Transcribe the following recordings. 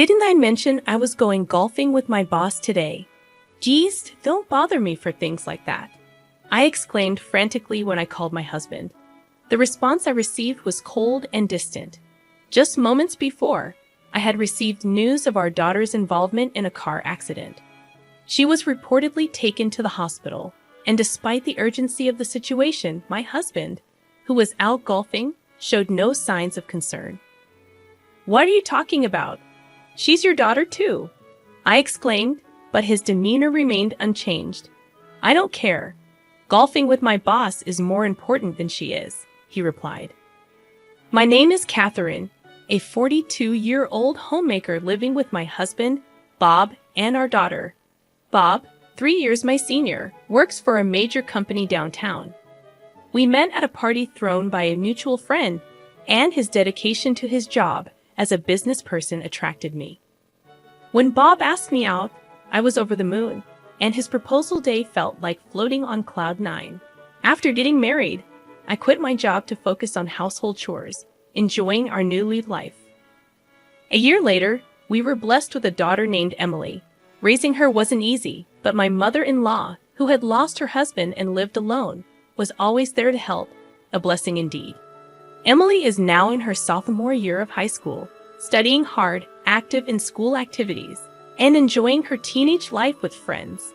Didn't I mention I was going golfing with my boss today? Geez, don't bother me for things like that, I exclaimed frantically when I called my husband. The response I received was cold and distant. Just moments before, I had received news of our daughter's involvement in a car accident. She was reportedly taken to the hospital, and despite the urgency of the situation, my husband, who was out golfing, showed no signs of concern. "What are you talking about? She's your daughter too," I exclaimed, but his demeanor remained unchanged. "I don't care. Golfing with my boss is more important than she is," he replied. My name is Catherine, a 42-year-old homemaker living with my husband, Bob, and our daughter. Bob, 3 years my senior, works for a major company downtown. We met at a party thrown by a mutual friend, and his dedication to his job as a business person attracted me. When Bob asked me out, I was over the moon, and his proposal day felt like floating on cloud 9. After getting married, I quit my job to focus on household chores, enjoying our newly life. A year later, we were blessed with a daughter named Emily. Raising her wasn't easy, but my mother-in-law, who had lost her husband and lived alone, was always there to help, a blessing indeed. Emily is now in her sophomore year of high school, studying hard, active in school activities, and enjoying her teenage life with friends.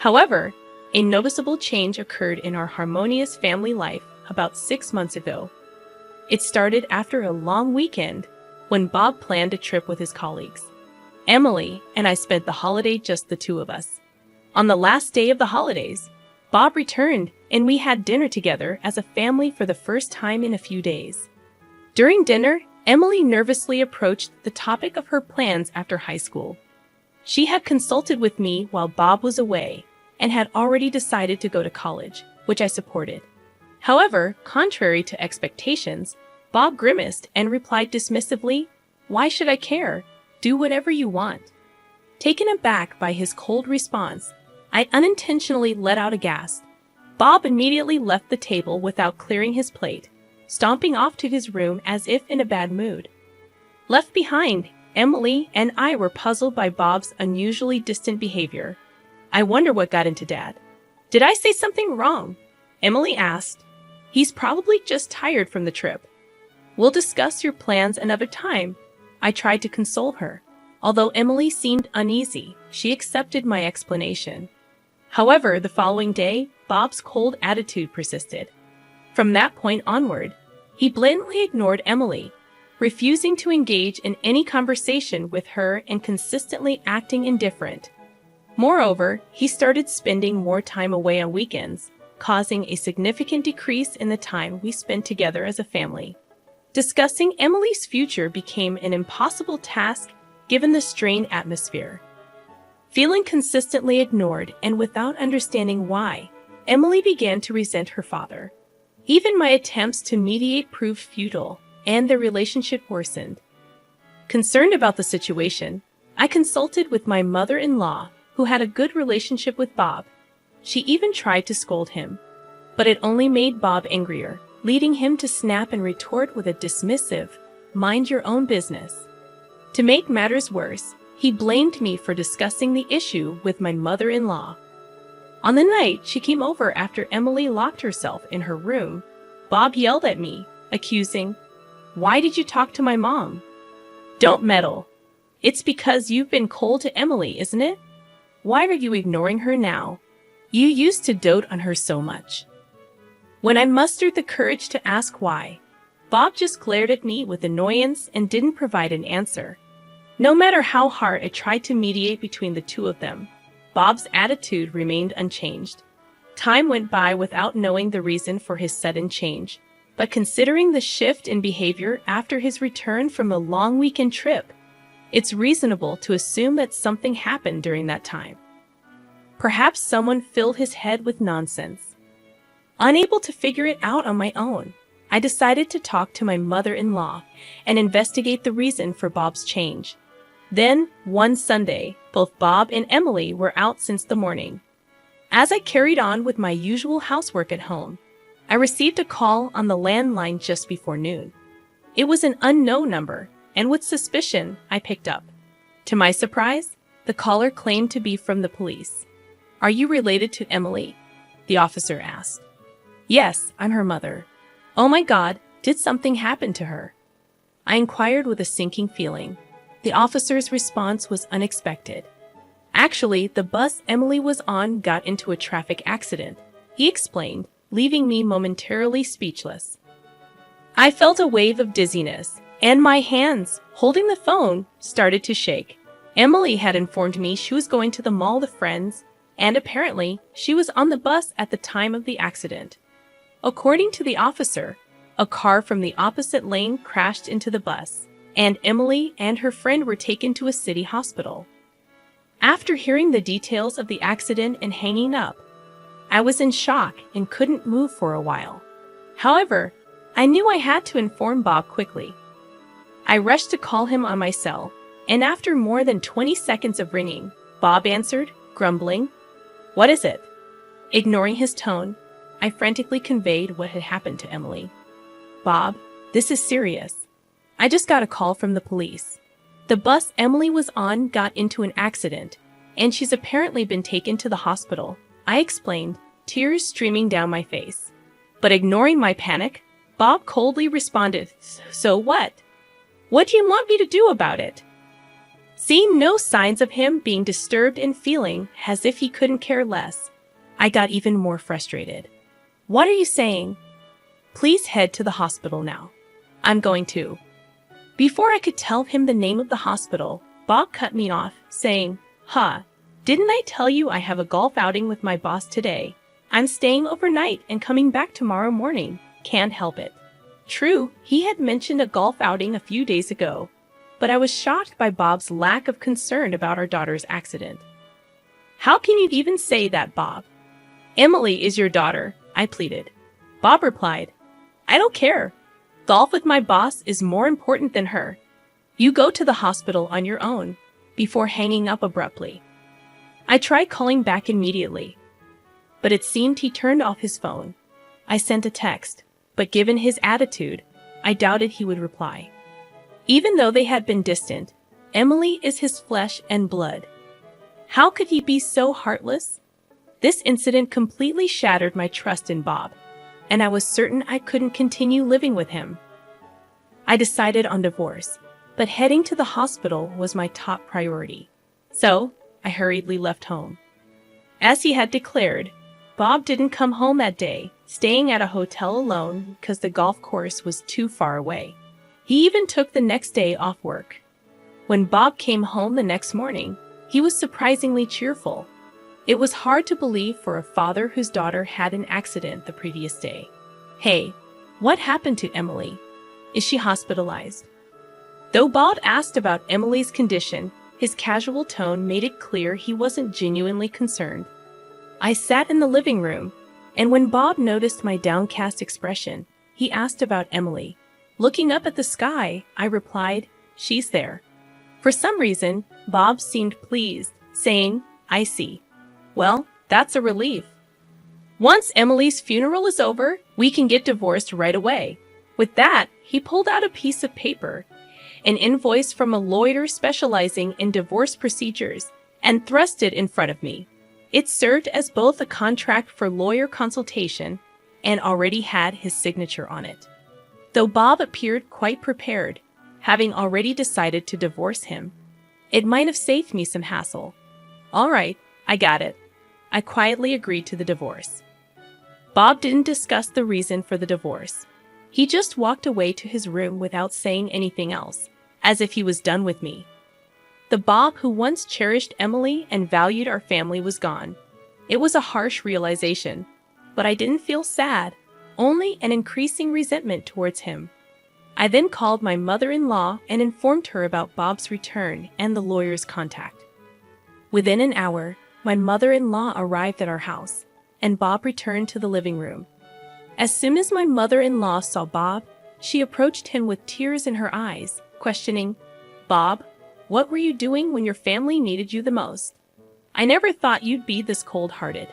However, a noticeable change occurred in our harmonious family life about 6 months ago. It started after a long weekend when Bob planned a trip with his colleagues. Emily and I spent the holiday just the two of us. On the last day of the holidays, Bob returned and we had dinner together as a family for the first time in a few days. During dinner, Emily nervously approached the topic of her plans after high school. She had consulted with me while Bob was away and had already decided to go to college, which I supported. However, contrary to expectations, Bob grimaced and replied dismissively, "Why should I care? Do whatever you want." Taken aback by his cold response, I unintentionally let out a gasp. Bob immediately left the table without clearing his plate, stomping off to his room as if in a bad mood. Left behind, Emily and I were puzzled by Bob's unusually distant behavior. "I wonder what got into Dad. Did I say something wrong?" Emily asked. "He's probably just tired from the trip. We'll discuss your plans another time." I tried to console her. Although Emily seemed uneasy, she accepted my explanation. However, the following day, Bob's cold attitude persisted. From that point onward, he blatantly ignored Emily, refusing to engage in any conversation with her and consistently acting indifferent. Moreover, he started spending more time away on weekends, causing a significant decrease in the time we spent together as a family. Discussing Emily's future became an impossible task given the strained atmosphere. Feeling consistently ignored and without understanding why, Emily began to resent her father. Even my attempts to mediate proved futile, and their relationship worsened. Concerned about the situation, I consulted with my mother-in-law, who had a good relationship with Bob. She even tried to scold him, but it only made Bob angrier, leading him to snap and retort with a dismissive, "Mind your own business." To make matters worse, he blamed me for discussing the issue with my mother-in-law. On the night she came over after Emily locked herself in her room, Bob yelled at me, accusing, "Why did you talk to my mom? Don't meddle. It's because you've been cold to Emily, isn't it? Why are you ignoring her now? You used to dote on her so much." When I mustered the courage to ask why, Bob just glared at me with annoyance and didn't provide an answer. No matter how hard I tried to mediate between the two of them, Bob's attitude remained unchanged. Time went by without knowing the reason for his sudden change, but considering the shift in behavior after his return from a long weekend trip, it's reasonable to assume that something happened during that time. Perhaps someone filled his head with nonsense. Unable to figure it out on my own, I decided to talk to my mother-in-law and investigate the reason for Bob's change. Then, one Sunday, both Bob and Emily were out since the morning. As I carried on with my usual housework at home, I received a call on the landline just before noon. It was an unknown number, and with suspicion, I picked up. To my surprise, the caller claimed to be from the police. "Are you related to Emily?" the officer asked. "Yes, I'm her mother." "Oh my God, did something happen to her?" I inquired with a sinking feeling. The officer's response was unexpected. "Actually, the bus Emily was on got into a traffic accident," he explained, leaving me momentarily speechless. I felt a wave of dizziness, and my hands, holding the phone, started to shake. Emily had informed me she was going to the mall with friends, and apparently, she was on the bus at the time of the accident. According to the officer, a car from the opposite lane crashed into the bus, and Emily and her friend were taken to a city hospital. After hearing the details of the accident and hanging up, I was in shock and couldn't move for a while. However, I knew I had to inform Bob quickly. I rushed to call him on my cell, and after more than 20 seconds of ringing, Bob answered, grumbling, "What is it?" Ignoring his tone, I frantically conveyed what had happened to Emily. "Bob, this is serious. I just got a call from the police. The bus Emily was on got into an accident, and she's apparently been taken to the hospital," I explained, tears streaming down my face. But ignoring my panic, Bob coldly responded, "So what? What do you want me to do about it?" Seeing no signs of him being disturbed and feeling as if he couldn't care less, I got even more frustrated. "What are you saying? Please head to the hospital now. I'm going to." Before I could tell him the name of the hospital, Bob cut me off, saying, Didn't I tell you I have a golf outing with my boss today? I'm staying overnight and coming back tomorrow morning. Can't help it." True, he had mentioned a golf outing a few days ago, but I was shocked by Bob's lack of concern about our daughter's accident. "How can you even say that, Bob? Emily is your daughter," I pleaded. Bob replied, "I don't care. Golf with my boss is more important than her. You go to the hospital on your own," before hanging up abruptly. I tried calling back immediately, but it seemed he turned off his phone. I sent a text, but given his attitude, I doubted he would reply. Even though they had been distant, Emily is his flesh and blood. How could he be so heartless? This incident completely shattered my trust in Bob, and I was certain I couldn't continue living with him. I decided on divorce, but heading to the hospital was my top priority. So, I hurriedly left home. As he had declared, Bob didn't come home that day, staying at a hotel alone because the golf course was too far away. He even took the next day off work. When Bob came home the next morning, he was surprisingly cheerful. It was hard to believe for a father whose daughter had an accident the previous day. "Hey, what happened to Emily? Is she hospitalized?" Though Bob asked about Emily's condition, his casual tone made it clear he wasn't genuinely concerned. I sat in the living room, and when Bob noticed my downcast expression, he asked about Emily. Looking up at the sky, I replied, "She's there." For some reason, Bob seemed pleased, saying, "I see. Well, that's a relief. Once Emily's funeral is over, we can get divorced right away." With that, he pulled out a piece of paper, an invoice from a lawyer specializing in divorce procedures, and thrust it in front of me. It served as both a contract for lawyer consultation and already had his signature on it. Though Bob appeared quite prepared, having already decided to divorce him, it might have saved me some hassle. "All right, I got it." I quietly agreed to the divorce. Bob didn't discuss the reason for the divorce. He just walked away to his room without saying anything else, as if he was done with me. The Bob who once cherished Emily and valued our family was gone. It was a harsh realization, but I didn't feel sad, only an increasing resentment towards him. I then called my mother-in-law and informed her about Bob's return and the lawyer's contact. Within an hour, my mother-in-law arrived at our house, and Bob returned to the living room. As soon as my mother-in-law saw Bob, she approached him with tears in her eyes, questioning, "Bob, what were you doing when your family needed you the most? I never thought you'd be this cold-hearted."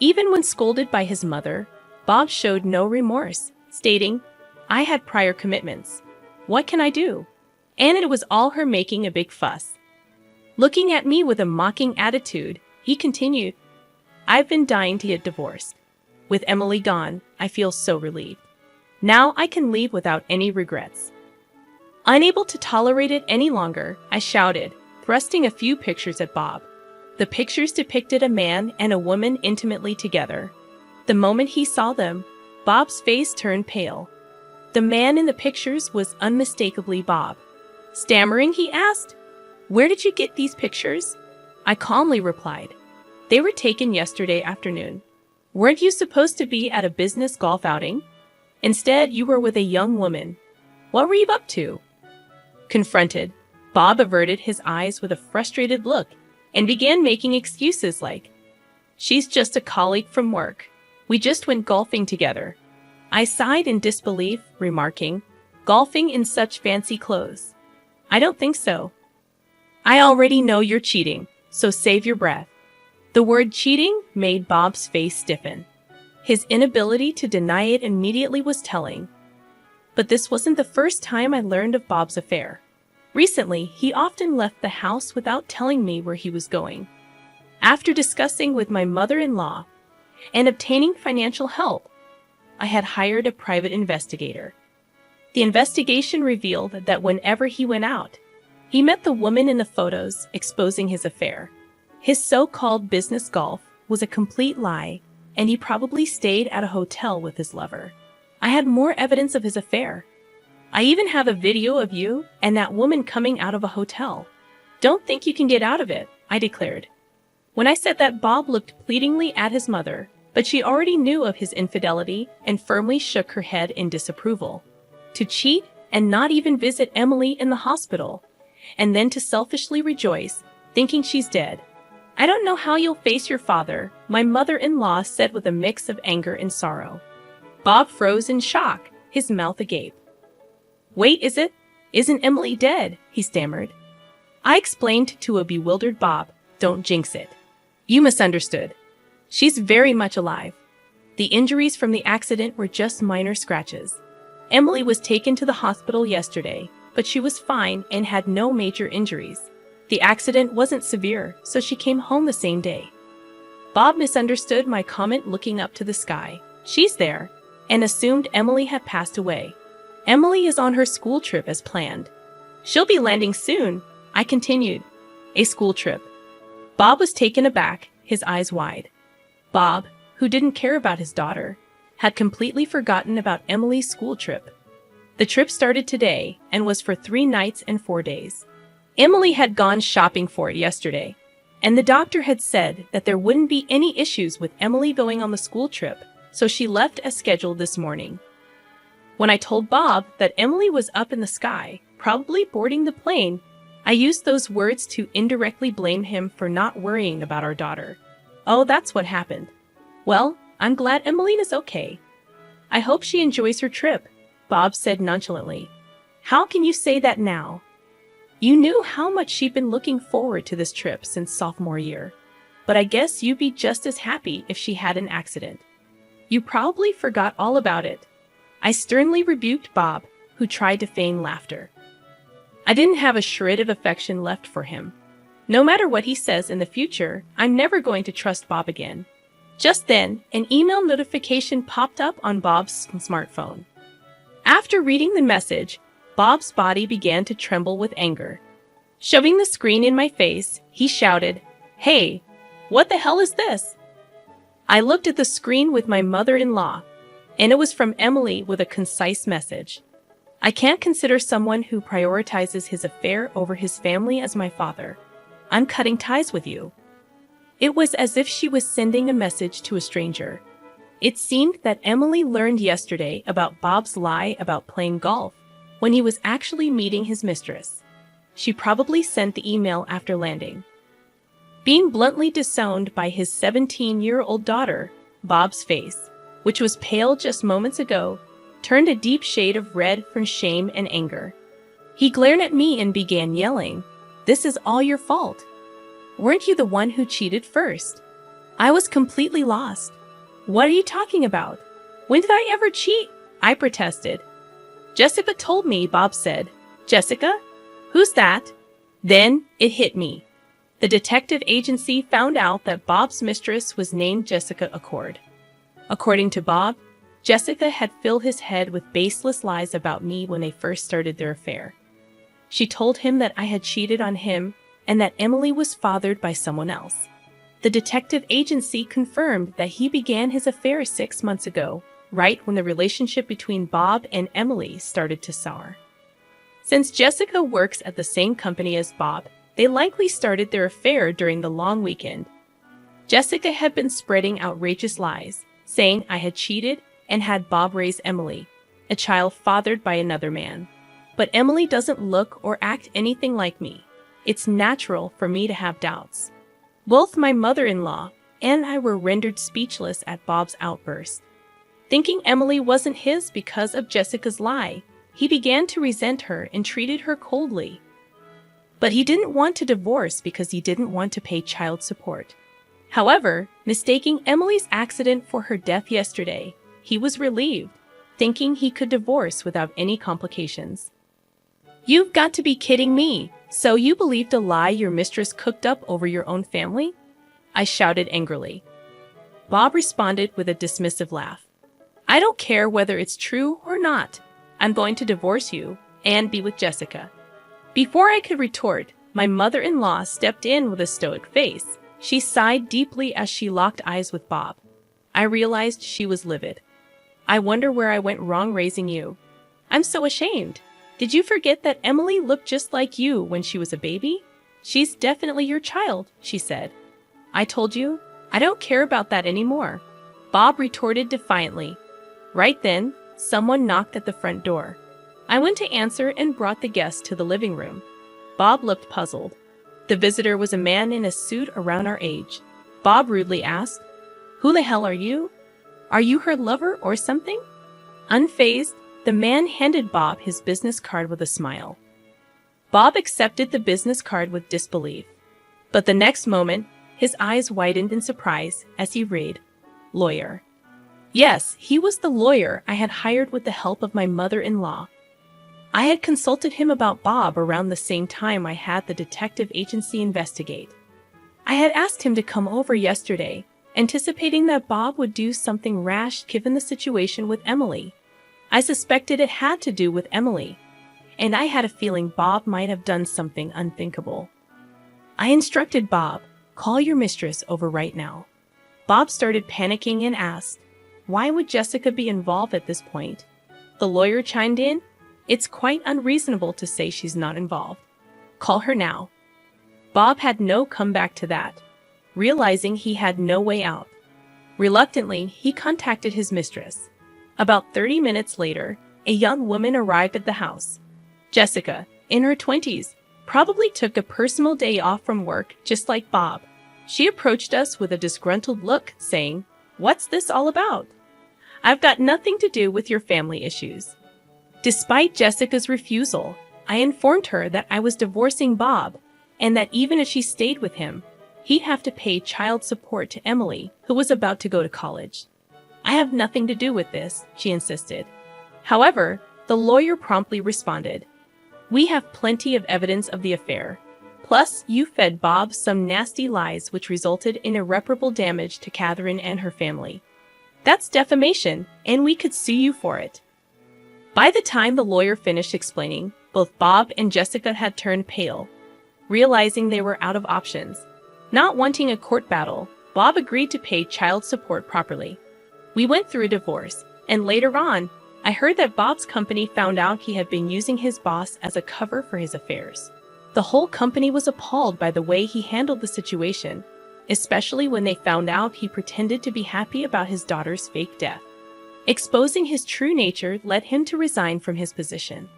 Even when scolded by his mother, Bob showed no remorse, stating, "I had prior commitments. What can I do?" And it was all her making a big fuss. Looking at me with a mocking attitude, he continued, "I've been dying to get divorced. With Emily gone, I feel so relieved. Now I can leave without any regrets." Unable to tolerate it any longer, I shouted, thrusting a few pictures at Bob. The pictures depicted a man and a woman intimately together. The moment he saw them, Bob's face turned pale. The man in the pictures was unmistakably Bob. Stammering, he asked, "Where did you get these pictures?" I calmly replied, "They were taken yesterday afternoon. Weren't you supposed to be at a business golf outing? Instead, you were with a young woman. What were you up to?" Confronted, Bob averted his eyes with a frustrated look and began making excuses like, "She's just a colleague from work. We just went golfing together." I sighed in disbelief, remarking, "Golfing in such fancy clothes? I don't think so." "I already know you're cheating, so save your breath." The word cheating made Bob's face stiffen. His inability to deny it immediately was telling. But this wasn't the first time I learned of Bob's affair. Recently, he often left the house without telling me where he was going. After discussing with my mother-in-law and obtaining financial help, I had hired a private investigator. The investigation revealed that whenever he went out, he met the woman in the photos, exposing his affair. His so-called business golf was a complete lie, and he probably stayed at a hotel with his lover. I had more evidence of his affair. I even have a video of you and that woman coming out of a hotel. "Don't think you can get out of it," I declared. When I said that, Bob looked pleadingly at his mother, but she already knew of his infidelity and firmly shook her head in disapproval. To cheat and not even visit Emily in the hospital, and then to selfishly rejoice, thinking she's dead. "I don't know how you'll face your father," my mother-in-law said with a mix of anger and sorrow. Bob froze in shock, his mouth agape. "Wait, Isn't Emily dead?" he stammered. I explained to a bewildered Bob, "Don't jinx it. You misunderstood. She's very much alive. The injuries from the accident were just minor scratches. Emily was taken to the hospital yesterday, but she was fine and had no major injuries. The accident wasn't severe, so she came home the same day." Bob misunderstood my comment, looking up to the sky. "She's there," and assumed Emily had passed away. "Emily is on her school trip as planned. She'll be landing soon," I continued. "A school trip?" Bob was taken aback, his eyes wide. Bob, who didn't care about his daughter, had completely forgotten about Emily's school trip. The trip started today and was for 3 nights and 4 days. Emily had gone shopping for it yesterday, and the doctor had said that there wouldn't be any issues with Emily going on the school trip, so she left as scheduled this morning. When I told Bob that Emily was up in the sky, probably boarding the plane, I used those words to indirectly blame him for not worrying about our daughter. "Oh, that's what happened. Well, I'm glad Emmeline is okay. I hope she enjoys her trip," Bob said nonchalantly. "How can you say that now? You knew how much she'd been looking forward to this trip since sophomore year. But I guess you'd be just as happy if she had an accident. You probably forgot all about it." I sternly rebuked Bob, who tried to feign laughter. I didn't have a shred of affection left for him. No matter what he says in the future, I'm never going to trust Bob again. Just then, an email notification popped up on Bob's smartphone. After reading the message, Bob's body began to tremble with anger. Shoving the screen in my face, he shouted, "Hey, what the hell is this?" I looked at the screen with my mother-in-law, and it was from Emily with a concise message. "I can't consider someone who prioritizes his affair over his family as my father. I'm cutting ties with you." It was as if she was sending a message to a stranger. It seemed that Emily learned yesterday about Bob's lie about playing golf when he was actually meeting his mistress. She probably sent the email after landing. Being bluntly disowned by his 17-year-old daughter, Bob's face, which was pale just moments ago, turned a deep shade of red from shame and anger. He glared at me and began yelling, "This is all your fault. Weren't you the one who cheated first?" I was completely lost. "What are you talking about? When did I ever cheat?" I protested. "Jessica told me," Bob said. "Jessica? Who's that?" Then it hit me. The detective agency found out that Bob's mistress was named Jessica Accord. According to Bob, Jessica had filled his head with baseless lies about me when they first started their affair. She told him that I had cheated on him and that Emily was fathered by someone else. The detective agency confirmed that he began his affair 6 months ago, right when the relationship between Bob and Emily started to sour. Since Jessica works at the same company as Bob, they likely started their affair during the long weekend. Jessica had been spreading outrageous lies, saying I had cheated and had Bob raise Emily, a child fathered by another man. But Emily doesn't look or act anything like me. It's natural for me to have doubts. Both my mother-in-law and I were rendered speechless at Bob's outburst. Thinking Emily wasn't his because of Jessica's lie, he began to resent her and treated her coldly. But he didn't want to divorce because he didn't want to pay child support. However, mistaking Emily's accident for her death yesterday, he was relieved, thinking he could divorce without any complications. "You've got to be kidding me! So you believed a lie your mistress cooked up over your own family?" I shouted angrily. Bob responded with a dismissive laugh. "I don't care whether it's true or not. I'm going to divorce you and be with Jessica." Before I could retort, my mother-in-law stepped in with a stoic face. She sighed deeply as she locked eyes with Bob. I realized she was livid. "I wonder where I went wrong raising you. I'm so ashamed. Did you forget that Emily looked just like you when she was a baby? She's definitely your child," she said. "I told you, I don't care about that anymore," Bob retorted defiantly. Right then, someone knocked at the front door. I went to answer and brought the guest to the living room. Bob looked puzzled. The visitor was a man in a suit around our age. Bob rudely asked, "Who the hell are you? Are you her lover or something?" Unfazed, the man handed Bob his business card with a smile. Bob accepted the business card with disbelief. But the next moment, his eyes widened in surprise as he read, "Lawyer." Yes, he was the lawyer I had hired with the help of my mother-in-law. I had consulted him about Bob around the same time I had the detective agency investigate. I had asked him to come over yesterday, anticipating that Bob would do something rash given the situation with Emily. I suspected it had to do with Emily, and I had a feeling Bob might have done something unthinkable. I instructed Bob, "Call your mistress over right now." Bob started panicking and asked, "Why would Jessica be involved at this point?" The lawyer chimed in, "It's quite unreasonable to say she's not involved. Call her now." Bob had no comeback to that, realizing he had no way out. Reluctantly, he contacted his mistress. About 30 minutes later, a young woman arrived at the house. Jessica, in her 20s, probably took a personal day off from work just like Bob. She approached us with a disgruntled look, saying, "What's this all about? I've got nothing to do with your family issues." Despite Jessica's refusal, I informed her that I was divorcing Bob and that even if she stayed with him, he'd have to pay child support to Emily, who was about to go to college. "I have nothing to do with this," she insisted. However, the lawyer promptly responded, "We have plenty of evidence of the affair. Plus, you fed Bob some nasty lies which resulted in irreparable damage to Catherine and her family. That's defamation, and we could sue you for it." By the time the lawyer finished explaining, both Bob and Jessica had turned pale, realizing they were out of options. Not wanting a court battle, Bob agreed to pay child support properly. We went through a divorce, and later on, I heard that Bob's company found out he had been using his boss as a cover for his affairs. The whole company was appalled by the way he handled the situation, especially when they found out he pretended to be happy about his daughter's fake death. Exposing his true nature led him to resign from his position.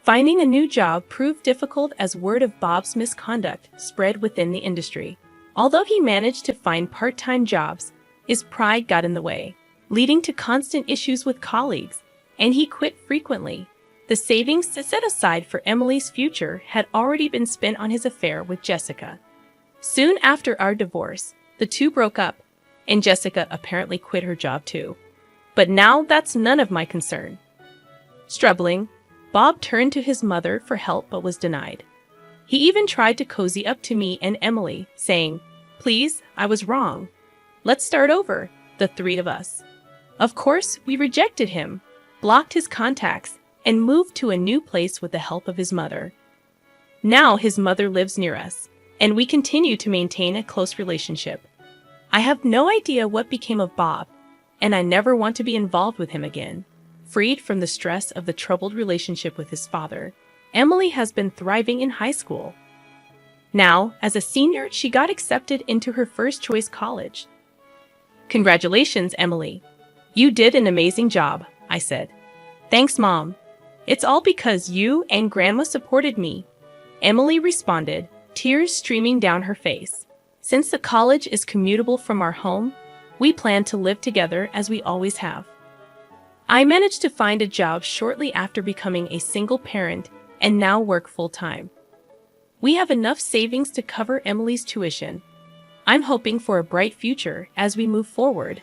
Finding a new job proved difficult as word of Bob's misconduct spread within the industry. Although he managed to find part-time jobs, his pride got in the way, leading to constant issues with colleagues, and he quit frequently. The savings set aside for Emily's future had already been spent on his affair with Jessica. Soon after our divorce, the two broke up, and Jessica apparently quit her job too. But now that's none of my concern. Struggling, Bob turned to his mother for help but was denied. He even tried to cozy up to me and Emily, saying, "Please, I was wrong. Let's start over, the three of us." Of course, we rejected him, blocked his contacts, and moved to a new place with the help of his mother. Now his mother lives near us, and we continue to maintain a close relationship. I have no idea what became of Bob, and I never want to be involved with him again. Freed from the stress of the troubled relationship with his father, Emily has been thriving in high school. Now, as a senior, she got accepted into her first-choice college. "Congratulations, Emily. You did an amazing job," I said. "Thanks, Mom. It's all because you and Grandma supported me," Emily responded, tears streaming down her face. "Since the college is commutable from our home, we plan to live together as we always have." I managed to find a job shortly after becoming a single parent and now work full-time. We have enough savings to cover Emily's tuition. I'm hoping for a bright future as we move forward.